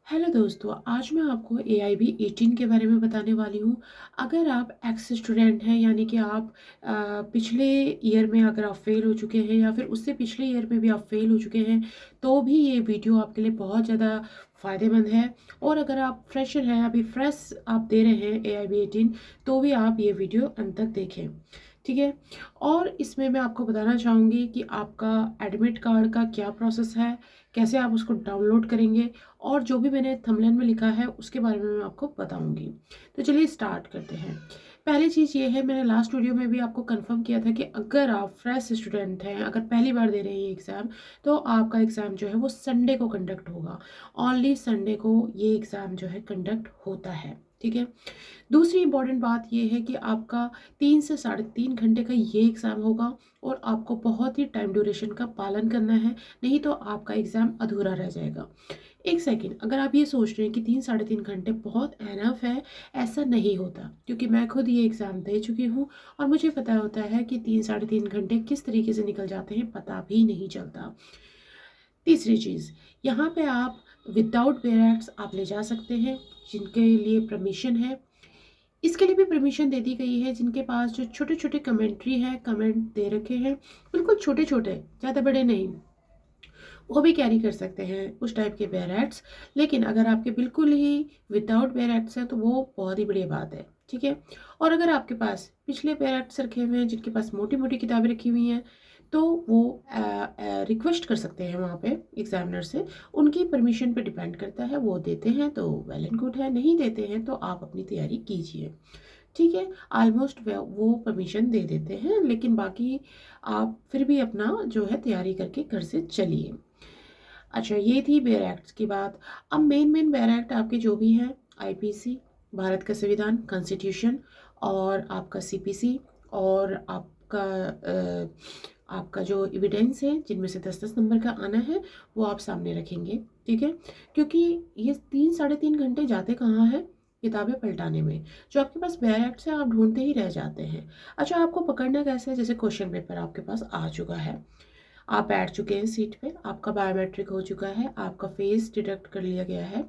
Hello दोस्तों, आज मैं आपको AIB 18 के बारे में बताने वाली हूँ। अगर आप एक्स स्टूडेंट हैं, यानी कि आप पिछले ईयर में अगर आप फेल हो चुके हैं या फिर उससे पिछले ईयर में भी आप फेल हो चुके हैं, तो भी ये वीडियो आपके लिए बहुत ज़्यादा फ़ायदेमंद है। और अगर आप फ्रेशर हैं, अभी फ्रेश आप दे रहे हैं AIB 18, तो भी आप ये वीडियो अंत तक देखें, ठीक है। और इसमें मैं आपको बताना चाहूँगी कि आपका एडमिट कार्ड का क्या प्रोसेस है, कैसे आप उसको डाउनलोड करेंगे, और जो भी मैंने थंबनेल में लिखा है उसके बारे में मैं आपको बताऊंगी। तो चलिए स्टार्ट करते हैं। पहली चीज़ ये है, मैंने लास्ट वीडियो में भी आपको कंफर्म किया था कि अगर आप फ्रेश स्टूडेंट हैं, अगर पहली बार दे रहे हैं ये एग्ज़ाम, तो आपका एग्ज़ाम जो है वो संडे को कंडक्ट होगा। ओनली संडे को ये एग्ज़ाम जो है कंडक्ट होता है, ठीक है। दूसरी इंपॉर्टेंट बात ये है कि आपका 3 से 3.5 घंटे का ये एग्ज़ाम होगा, और आपको बहुत ही टाइम ड्यूरेशन का पालन करना है, नहीं तो आपका एग्ज़ाम अधूरा रह जाएगा। एक सेकंड, अगर आप ये सोच रहे हैं कि 3 साढ़े 3 घंटे बहुत एनफ है, ऐसा नहीं होता, क्योंकि मैं खुद ये एग्ज़ाम दे चुकी हूँ और मुझे पता होता है कि 3 साढ़े 3 घंटे किस तरीके से निकल जाते हैं, पता भी नहीं चलता। तीसरी चीज़, यहाँ पे आप विदाउट पेरेंट्स आप ले जा सकते हैं, जिनके लिए परमिशन है। इसके लिए भी परमिशन दे दी गई है जिनके पास जो छोटे छोटे कमेंट्री है, कमेंट दे रखे हैं, बिल्कुल छोटे छोटे, ज़्यादा बड़े नहीं, वो भी कैरी कर सकते हैं उस टाइप के बैरेट्स। लेकिन अगर आपके बिल्कुल ही विदाउट बैरेट्स हैं, तो वो बहुत ही बढ़िया बात है, ठीक है। और अगर आपके पास पिछले बैरेट्स रखे हुए हैं, जिनके पास मोटी मोटी किताबें रखी हुई हैं, तो वो रिक्वेस्ट कर सकते हैं वहाँ पे एग्जामिनर से। उनकी परमिशन पे डिपेंड करता है, वो देते हैं तो वेल एंड गुड है, नहीं देते हैं तो आप अपनी तैयारी कीजिए, ठीक है। ऑलमोस्ट वो परमिशन दे देते हैं, लेकिन बाकी आप फिर भी अपना जो है तैयारी करके घर से चलिए। अच्छा, ये थी बेयर एक्ट्स की बात। अब मेन बेयर एक्ट आपके जो भी हैं, आईपीसी, भारत का संविधान, कॉन्स्टिट्यूशन, और आपका सीपीसी, और आपका जो एविडेंस है, जिनमें से 10-10 नंबर का आना है, वो आप सामने रखेंगे, ठीक है। क्योंकि ये 3 साढ़े 3 घंटे जाते कहाँ हैं, किताबें पलटाने में। जो आपके पास बेयर एक्ट्स है, आप ढूंढते ही रह जाते हैं। अच्छा, आपको पकड़ना कैसे है? जैसे क्वेश्चन पेपर आपके पास आ चुका है, आप बैठ चुके हैं सीट पे, आपका बायोमेट्रिक हो चुका है, आपका फेस डिटेक्ट कर लिया गया है।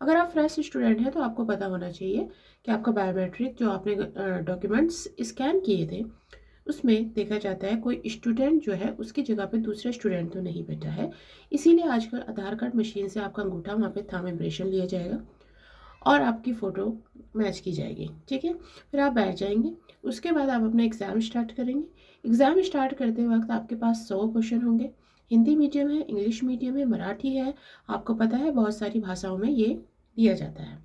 अगर आप फ्रेश स्टूडेंट हैं तो आपको पता होना चाहिए कि आपका बायोमेट्रिक जो आपने डॉक्यूमेंट्स स्कैन किए थे, उसमें देखा जाता है कोई स्टूडेंट जो है उसकी जगह पे दूसरा स्टूडेंट तो नहीं बैठा है। इसीलिए आजकल आधार कार्ड मशीन से आपका अंगूठा वहाँ पे थंब इम्प्रेशन लिया जाएगा और आपकी फ़ोटो मैच की जाएगी, ठीक है। फिर आप बैठ जाएंगे, उसके बाद आप अपना एग्ज़ाम स्टार्ट करेंगे। एग्ज़ाम स्टार्ट करते वक्त आपके पास 100 क्वेश्चन होंगे। हिंदी मीडियम है, इंग्लिश मीडियम है, मराठी है, आपको पता है बहुत सारी भाषाओं में ये दिया जाता है।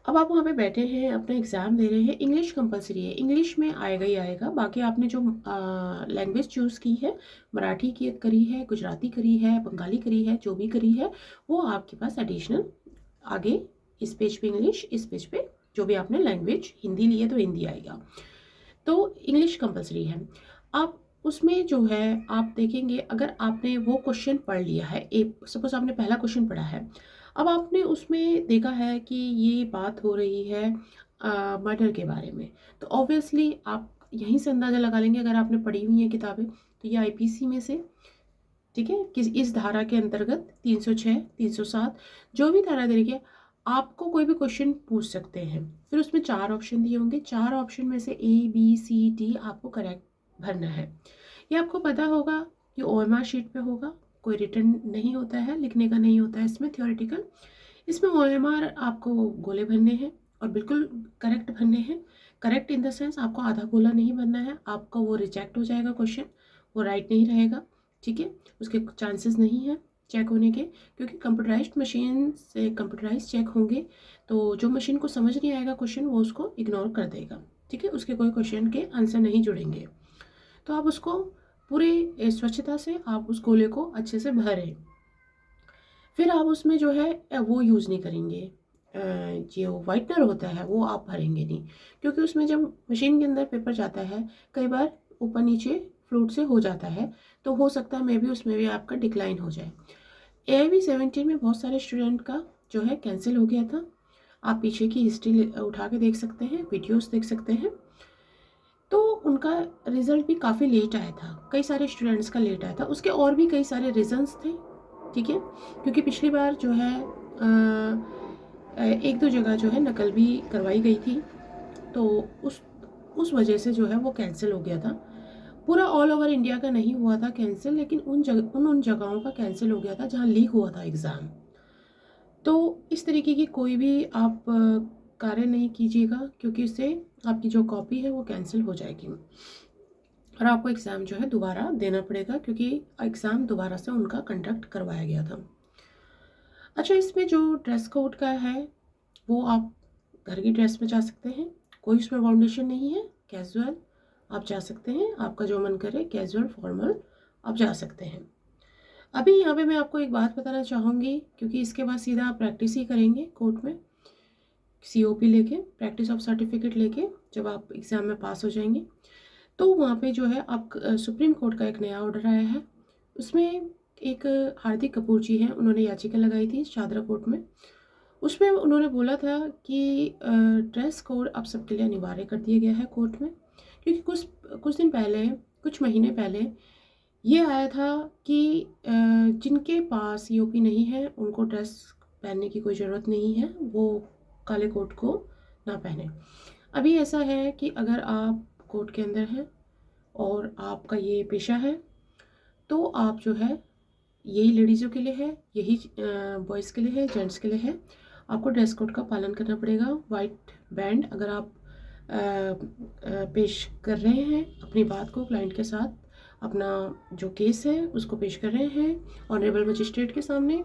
अब आप वहाँ पे बैठे हैं, अपना एग्ज़ाम दे रहे हैं। इंग्लिश कंपलसरी है, इंग्लिश में आएगा ही आएगा। बाकी आपने जो लैंग्वेज चूज़ की है, मराठी की करी है, गुजराती करी है, बंगाली करी है, जो भी करी है, वो आपके पास एडिशनल आगे, इस पेज पे इंग्लिश, इस पेज पे जो भी आपने लैंग्वेज, हिंदी ली है तो हिंदी आएगा। तो इंग्लिश कंपलसरी है। आप उसमें जो है आप देखेंगे, अगर आपने वो क्वेश्चन पढ़ लिया है, एक सपोज आपने पहला क्वेश्चन पढ़ा है, अब आपने उसमें देखा है कि ये बात हो रही है मर्डर के बारे में, तो ऑब्वियसली आप यहीं से अंदाज़ा लगा लेंगे, अगर आपने पढ़ी हुई हैं किताबें, तो ये आईपीसी में से, ठीक है, किस इस धारा के अंतर्गत 306, 307, जो भी धारा दे रही है, आपको कोई भी क्वेश्चन पूछ सकते हैं। फिर उसमें 4 ऑप्शन दिए होंगे, 4 ऑप्शन में से A B C D आपको करेक्ट भरना है। ये आपको पता होगा कि OMR शीट पे होगा, कोई रिटर्न नहीं होता है, लिखने का नहीं होता है इसमें, थ्योरेटिकल। इसमें OMR आपको गोले भरने हैं, और बिल्कुल करेक्ट भरने हैं। करेक्ट इन द सेंस आपको आधा गोला नहीं भरना है, आपका वो रिजेक्ट हो जाएगा क्वेश्चन, वो राइट नहीं रहेगा, ठीक है। उसके चांसेस नहीं है चेक होने के, क्योंकि कंप्यूटराइज्ड मशीन से कंप्यूटराइज चेक होंगे, तो जो मशीन को समझ नहीं आएगा क्वेश्चन, वो उसको इग्नोर कर देगा, ठीक है। उसके कोई क्वेश्चन के आंसर नहीं जुड़ेंगे, तो आप उसको पूरे स्वच्छता से आप उस गोले को अच्छे से भरें। फिर आप उसमें जो है वो यूज़ नहीं करेंगे, जो वाइटनर होता है वो आप भरेंगे नहीं, क्योंकि उसमें जब मशीन के अंदर पेपर जाता है, कई बार ऊपर नीचे फ्लूट से हो जाता है, तो हो सकता है मे भी उसमें भी आपका डिक्लाइन हो जाए। AIB 17 में बहुत सारे स्टूडेंट का जो है कैंसिल हो गया था। आप पीछे की हिस्ट्री उठा के देख सकते हैं, वीडियोस देख सकते हैं। तो उनका रिज़ल्ट भी काफ़ी लेट आया था, कई सारे स्टूडेंट्स का लेट आया था। उसके और भी कई सारे रीज़न्स थे, ठीक है। क्योंकि पिछली बार जो है एक दो जगह जो है नकल भी करवाई गई थी, तो उस वजह से जो है वो कैंसिल हो गया था। पूरा ऑल ओवर इंडिया का नहीं हुआ था कैंसिल, लेकिन उन जगहों का कैंसिल हो गया था जहाँ लीक हुआ था एग्ज़ाम। तो इस तरीके की कोई भी आप कार्य नहीं कीजिएगा, क्योंकि इससे आपकी जो कॉपी है वो कैंसिल हो जाएगी और आपको एग्ज़ाम जो है दोबारा देना पड़ेगा, क्योंकि एग्ज़ाम दोबारा से उनका कंडक्ट करवाया गया था। अच्छा, इसमें जो ड्रेस कोड का है वो आप घर की ड्रेस में जा सकते हैं, कोई उसमें बाउंडेशन नहीं है, कैजुअल आप जा सकते हैं, आपका जो मन करे कैजुअल फॉर्मल आप जा सकते हैं। अभी यहाँ पे मैं आपको एक बात बताना चाहूँगी, क्योंकि इसके बाद सीधा आप प्रैक्टिस ही करेंगे कोर्ट में, COP लेके, प्रैक्टिस ऑफ सर्टिफिकेट लेके, जब आप एग्ज़ाम में पास हो जाएंगे तो वहाँ पे जो है आप सुप्रीम कोर्ट का एक नया ऑर्डर आया है, उसमें एक हार्दिक कपूर जी हैं, उन्होंने याचिका लगाई थी शादरा कोर्ट में। उसमें उन्होंने बोला था कि ड्रेस कोड अब सबके लिए अनिवार्य कर दिया गया है कोर्ट में, क्योंकि कुछ दिन पहले, कुछ महीने पहले ये आया था कि जिनके पास COP नहीं है उनको ड्रेस पहनने की कोई ज़रूरत नहीं है, वो काले कोट को ना पहने। अभी ऐसा है कि अगर आप कोर्ट के अंदर हैं और आपका ये पेशा है, तो आप जो है, यही लेडीज़ों के लिए है, यही बॉयज़ के लिए है, जेंट्स के लिए है, आपको ड्रेस कोड का पालन करना पड़ेगा। वाइट बैंड अगर आप पेश कर रहे हैं अपनी बात को क्लाइंट के साथ, अपना जो केस है उसको पेश कर रहे हैं ऑनरेबल मजिस्ट्रेट के सामने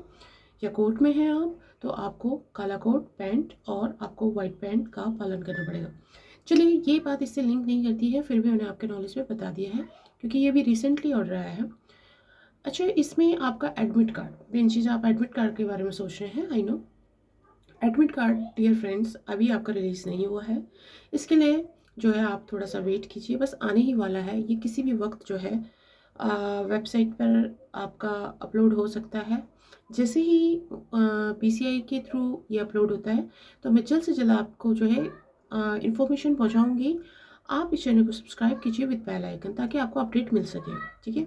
या कोर्ट में हैं आप, तो आपको काला कोट पैंट और आपको वाइट पैंट का पालन करना पड़ेगा। चलिए, ये बात इससे लिंक नहीं करती है, फिर भी मैंने आपके नॉलेज में बता दिया है, क्योंकि ये भी रिसेंटली ऑर्डर आया है। अच्छा, इसमें आपका एडमिट कार्ड, मेन चीज़, आप एडमिट कार्ड के बारे में सोच रहे हैं, I know. Admit card dear friends अभी आपका रिलीज़ नहीं हुआ है, इसके लिए जो है आप थोड़ा सा वेट कीजिए, बस आने ही वाला है। ये किसी भी वक्त जो है वेबसाइट पर आपका अपलोड हो सकता है। जैसे ही PCI के थ्रू ये अपलोड होता है, तो मैं जल्द से जल्द आपको जो है इंफॉर्मेशन पहुंचाऊंगी। आप इस चैनल को सब्सक्राइब कीजिए विद बेल आइकन, ताकि आपको अपडेट मिल सके, ठीक है।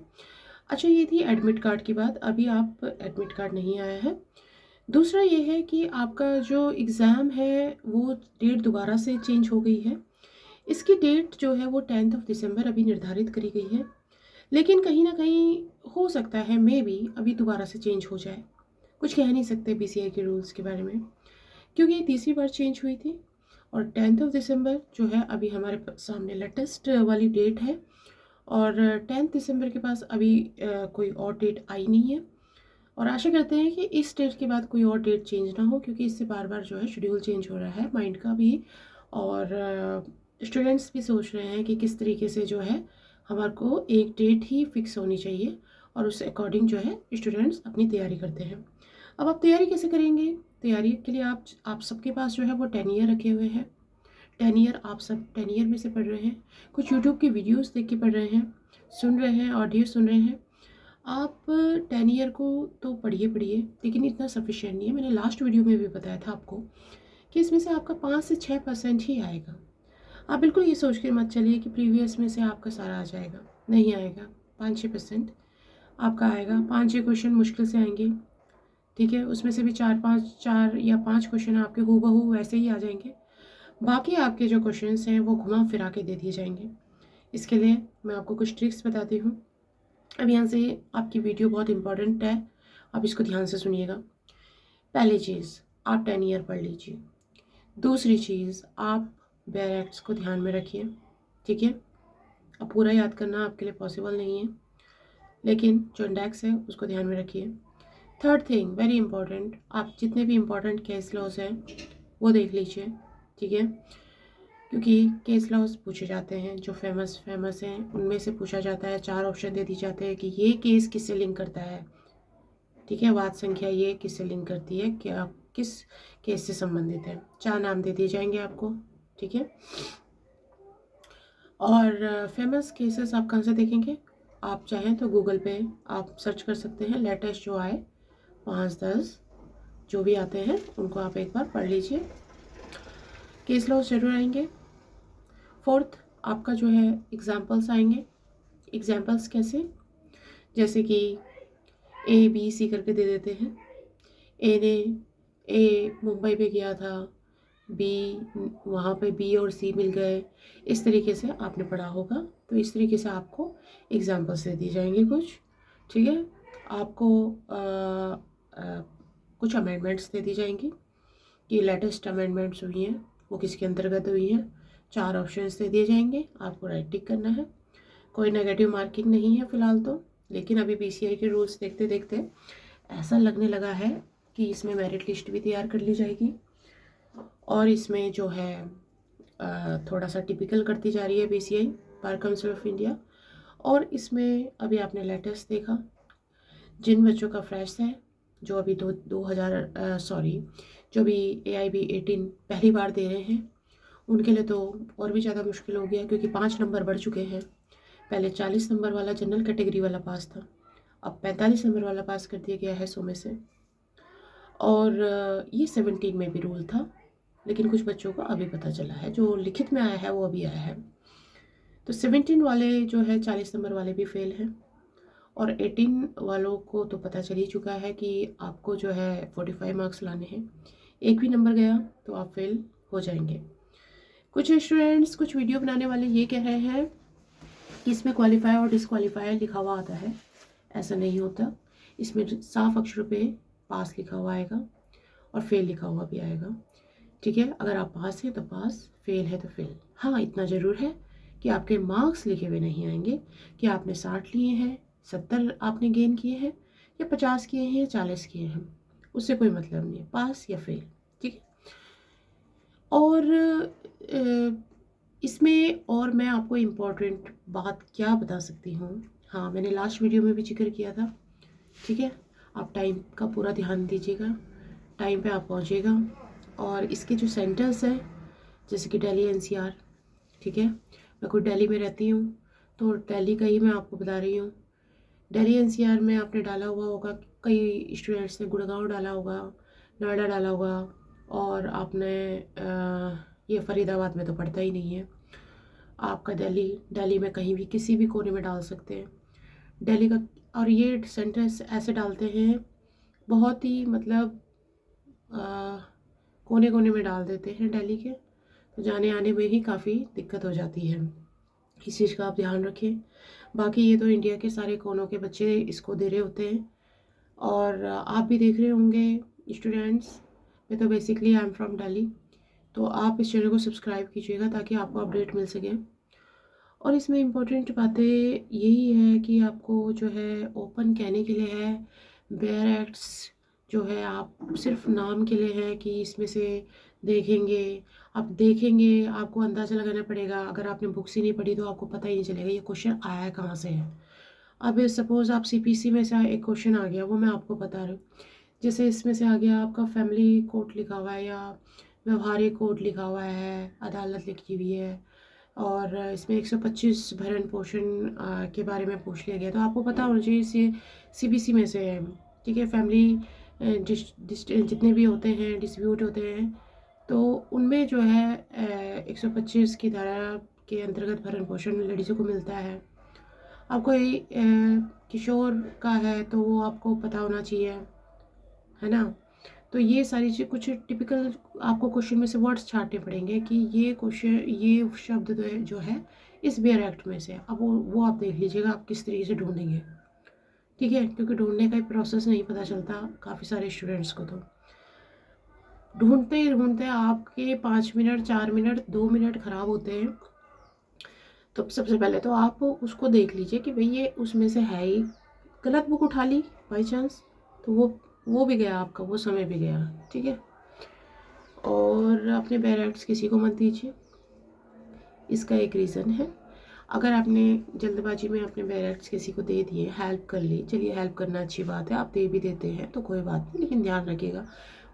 अच्छा, ये थी एडमिट कार्ड की बात। अभी आप एडमिट कार्ड नहीं आया है। दूसरा ये है कि आपका जो एग्ज़ाम है वो डेट दोबारा से चेंज हो गई है। इसकी डेट जो है वो 10 दिसंबर अभी निर्धारित करी गई है, लेकिन कहीं ना कहीं हो सकता है मे बी अभी दोबारा से चेंज हो जाए। कुछ कह नहीं सकते PCI के रूल्स के बारे में, क्योंकि ये तीसरी बार चेंज हुई थी। और 10 दिसंबर जो है अभी हमारे सामने लेटेस्ट वाली डेट है, और 10 दिसंबर के पास अभी कोई और डेट आई नहीं है। और आशा करते हैं कि इस डेट के बाद कोई और डेट चेंज ना हो, क्योंकि इससे बार बार जो है शेड्यूल चेंज हो रहा है माइंड का भी, और स्टूडेंट्स भी सोच रहे हैं कि किस तरीके से जो है हमारे को एक डेट ही फिक्स होनी चाहिए, और उस अकॉर्डिंग जो है स्टूडेंट्स अपनी तैयारी करते हैं। अब आप तैयारी कैसे करेंगे? तैयारी के लिए आप सबके पास जो है वो 10 ईयर रखे हुए हैं। 10 ईयर आप सब 10 ईयर में से पढ़ रहे हैं, कुछ यूट्यूब की वीडियोस देख के पढ़ रहे हैं, सुन रहे हैं, ऑडियो सुन रहे हैं। आप 10 ईयर को तो पढ़िए पढ़िए, लेकिन इतना सफिशिएंट नहीं है। मैंने लास्ट वीडियो में भी बताया था आपको कि इसमें से आपका 5 से 6% ही आएगा। आप बिल्कुल ये सोच के मत चलिए कि प्रीवियस में से आपका सारा आ जाएगा, नहीं आएगा। 5-6% आपका आएगा। 5-6 क्वेश्चन मुश्किल से आएंगे, ठीक है। उसमें से भी 4 या 5 क्वेश्चन आपके हूबहू वैसे ही आ जाएंगे। बाकी आपके जो क्वेश्चंस हैं वो घुमा फिरा के दे दिए जाएंगे। इसके लिए मैं आपको कुछ ट्रिक्स बताती हूँ। अब यहाँ से आपकी वीडियो बहुत इंपॉर्टेंट है, आप इसको ध्यान से सुनिएगा। पहली चीज़, आप 10 ईयर पढ़ लीजिए। दूसरी चीज़, आप बेयर एक्ट्स को ध्यान में रखिए, ठीक है। अब पूरा याद करना आपके लिए पॉसिबल नहीं है, लेकिन जो इंडेक्स है उसको ध्यान में रखिए। थर्ड थिंग वेरी इंपॉर्टेंट, आप जितने भी इंपॉर्टेंट केस लॉज हैं वो देख लीजिए, ठीक है। क्योंकि केस लॉज पूछे जाते हैं, जो फेमस हैं उनमें से पूछा जाता है। 4 ऑप्शन दे दिए जाते हैं कि ये केस किससे लिंक करता है, ठीक है। वाद संख्या ये किससे लिंक करती है, क्या किस केस से संबंधित है, 4 नाम दे दिए जाएंगे आपको, ठीक है। और फेमस केसेस आप कहाँ से देखेंगे? आप चाहें तो गूगल पे आप सर्च कर सकते हैं, लेटेस्ट जो आए 5-10 जो भी आते हैं उनको आप एक बार पढ़ लीजिए। केस लॉज जरूर आएंगे। फोर्थ, आपका जो है एग्जाम्पल्स आएंगे। एग्जाम्पल्स कैसे? जैसे कि A B C करके दे देते हैं। ए मुंबई में गया था, बी वहाँ पे बी और सी मिल गए, इस तरीके से आपने पढ़ा होगा। तो इस तरीके से आपको एग्जाम्पल्स दे दी जाएंगी कुछ, ठीक है। आपको आ, कुछ अमेंडमेंट्स दे दी जाएंगी कि लेटेस्ट अमेंडमेंट्स हुई हैं वो किसके अंतर्गत हुई हैं। 4 ऑप्शंस दे दिए जाएंगे, आपको राइट टिक करना है। कोई नेगेटिव मार्किंग नहीं है फ़िलहाल तो, लेकिन अभी पीसीआई के रूल्स देखते देखते ऐसा लगने लगा है कि इसमें मेरिट लिस्ट भी तैयार कर ली जाएगी और इसमें जो है थोड़ा सा टिपिकल करती जा रही है PCI, bar council of India. और इसमें अभी आपने लेटेस्ट देखा, जिन बच्चों का फ्रेश है, जो अभी दो हज़ार जो भी AIB 18 पहली बार दे रहे हैं, उनके लिए तो और भी ज़्यादा मुश्किल हो गया, क्योंकि 5 नंबर बढ़ चुके हैं। पहले 40 नंबर वाला जनरल कैटेगरी वाला पास था, अब 45 नंबर वाला पास कर दिया गया है 100 में से। और ये 17 में भी रूल था, लेकिन कुछ बच्चों को अभी पता चला है, जो लिखित में आया है वो अभी आया है। तो 17 वाले जो है 40 नंबर वाले भी फेल हैं, और 18 वालों को तो पता चल ही चुका है कि आपको जो है 45 मार्क्स लाने हैं। एक भी नंबर गया तो आप फेल हो जाएंगे। कुछ स्टूडेंट्स, कुछ वीडियो बनाने वाले ये कह रहे हैं कि इसमें क्वालिफाई और डिसक्वालीफाई लिखा हुआ आता है। ऐसा नहीं होता, इसमें साफ अक्षरों पे पास लिखा हुआ आएगा और फेल लिखा हुआ भी आएगा, ठीक है। अगर आप पास हैं तो पास, फेल है तो फेल। हाँ, इतना ज़रूर है कि आपके मार्क्स लिखे हुए नहीं आएंगे कि आपने 60 लिए हैं, 70 आपने गेन किए हैं, या 50 किए हैं, या 40 किए हैं, उससे कोई मतलब नहीं है, पास या फेल, ठीक है। और इसमें और मैं आपको इम्पोर्टेंट बात क्या बता सकती हूँ, हाँ मैंने लास्ट वीडियो में भी जिक्र किया था, ठीक है। आप टाइम का पूरा ध्यान दीजिएगा, टाइम पे आप पहुँचिएगा। और इसके जो सेंटर्स हैं, जैसे कि दिल्ली NCR, ठीक है, मैं खुद दिल्ली में रहती हूँ तो दिल्ली का ही मैं आपको बता रही हूँ। दिल्ली NCR में आपने डाला हुआ होगा, कई स्टूडेंट्स ने गुड़गांव डाला होगा, नोएडा डाला होगा, और आपने ये फरीदाबाद में तो पड़ता ही नहीं है। आपका दिल्ली में कहीं भी किसी भी कोने में डाल सकते हैं दिल्ली का। और ये सेंटर्स ऐसे डालते हैं, बहुत ही मतलब कोने कोने में डाल देते हैं दिल्ली के, तो जाने आने में ही काफ़ी दिक्कत हो जाती है। इस चीज़ का आप ध्यान रखें। बाकी ये तो इंडिया के सारे कोनों के बच्चे इसको दे रहे होते हैं, और आप भी देख रहे होंगे स्टूडेंट्स। मैं तो basically I am from Delhi, तो आप इस चैनल को सब्सक्राइब कीजिएगा ताकि आपको अपडेट मिल सके। और इसमें इम्पोर्टेंट बातें यही है कि आपको जो है ओपन कहने के लिए है, बेयर एक्ट्स जो है आप सिर्फ नाम के लिए है कि इसमें से देखेंगे, आप देखेंगे, आपको अंदाज़ा लगाना पड़ेगा। अगर आपने बुक्स ही नहीं पढ़ी तो आपको पता ही नहीं चलेगा ये क्वेश्चन आया है कहाँ से है। अब सपोज़ आप CPC में से एक क्वेश्चन आ गया, वो मैं आपको बता रही हूँ। जैसे इसमें से आ गया आपका फैमिली कोर्ट लिखा हुआ है, या व्यवहारिक कोर्ट लिखा हुआ है, अदालत लिखी हुई है, और इसमें 125 भरण पोषण के बारे में पूछ लिया गया, तो आपको पता होना चाहिए इसे CBC में से है, ठीक है। फैमिली जितने भी होते हैं, डिस्प्यूट होते हैं, तो उनमें जो है 125 की धारा के अंतर्गत भरण पोषण लेडीज़ों को मिलता है। अब कोई किशोर का है तो वो आपको पता होना चाहिए, है ना। तो ये सारी चीज़, कुछ टिपिकल आपको क्वेश्चन में से वर्ड्स छांटने पड़ेंगे कि ये क्वेश्चन, ये शब्द जो है इस बेयर एक्ट में से। अब वो आप देख लीजिएगा आप किस तरीके से ढूंढेंगे, ठीक है, क्योंकि ढूंढने का प्रोसेस नहीं पता चलता काफ़ी सारे स्टूडेंट्स को। तो ढूंढते ही ढूंढते आपके 5 मिनट, 4 मिनट, 2 मिनट ख़राब होते हैं। तो सबसे पहले तो आप उसको देख लीजिए कि भाई ये उसमें से है ही। गलत बुक उठा ली बाई चांस, तो वो भी गया आपका, वो समय भी गया, ठीक है। और अपने पेरेंट्स किसी को मत दीजिए, इसका एक रीज़न है। अगर आपने जल्दबाजी में अपने पेरेंट्स किसी को दे दिए, हेल्प कर ली, चलिए हेल्प करना अच्छी बात है, आप दे भी देते हैं तो कोई बात नहीं, लेकिन ध्यान रखिएगा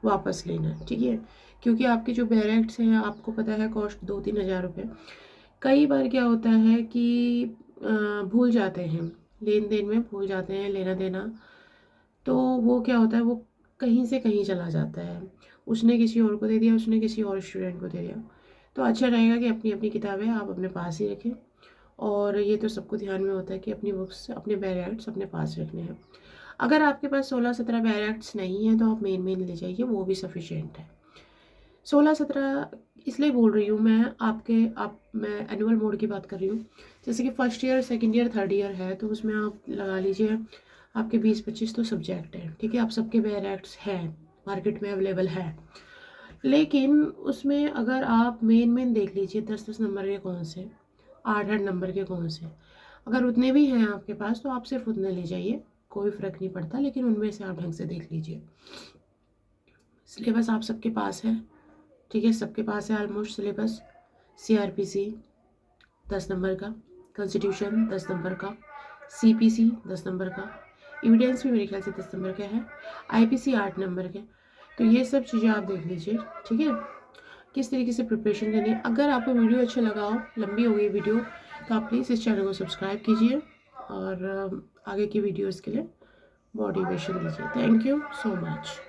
वापस लेना, ठीक है। क्योंकि आपके जो पेरेंट्स हैं, आपको पता है कॉस्ट 2-3 हज़ार रुपये। कई बार क्या होता है कि भूल जाते हैं, लेन देन में भूल जाते हैं लेना देना, तो वो क्या होता है, वो कहीं से कहीं चला जाता है। उसने किसी और को दे दिया, उसने किसी और स्टूडेंट को दे दिया। तो अच्छा रहेगा कि अपनी अपनी किताबें आप अपने पास ही रखें। और ये तो सबको ध्यान में होता है कि अपनी बुक्स, अपने बैग अपने पास रखने हैं। अगर आपके पास 16-17 बैरियर्स नहीं है तो आप मेन ले जाइए, वो भी सफिशिएंट है। 16-17 इसलिए बोल रही हूँ मैं, मैं एनुअल मोड की बात कर रही हूँ। जैसे कि first year, second year, third year है तो उसमें आप लगा लीजिए आपके 20-25 तो सब्जेक्ट हैं, ठीक है। आप सबके बैरियर्स हैं, मार्केट में अवेलेबल है। लेकिन उसमें अगर आप मेन देख लीजिए 10-10 नंबर के कौन से, 8-8 नंबर के कौन से, अगर उतने भी हैं आपके पास तो आप सिर्फ उतने ले जाइए, कोई फ़र्क नहीं पड़ता। लेकिन उनमें से आप ढंग से देख लीजिए। सिलेबस आप सबके पास है, ठीक है, सबके पास है ऑलमोस्ट सिलेबस। CRPC 10 नंबर का, कॉन्स्टिट्यूशन 10 नंबर का, CPC 10 नंबर का, एविडेंस भी मेरे ख्याल से 10 नंबर का है, IPC 8 नंबर के। तो ये सब चीज़ें आप देख लीजिए, ठीक है, किस तरीके से प्रिपरेशन करनी है। अगर आपको वीडियो अच्छा लगा हो, लंबी हो गई वीडियो, तो आप प्लीज़ इस चैनल को सब्सक्राइब कीजिए और आगे की वीडियोज़ के लिए मोटिवेशन दीजिए। Thank you so much.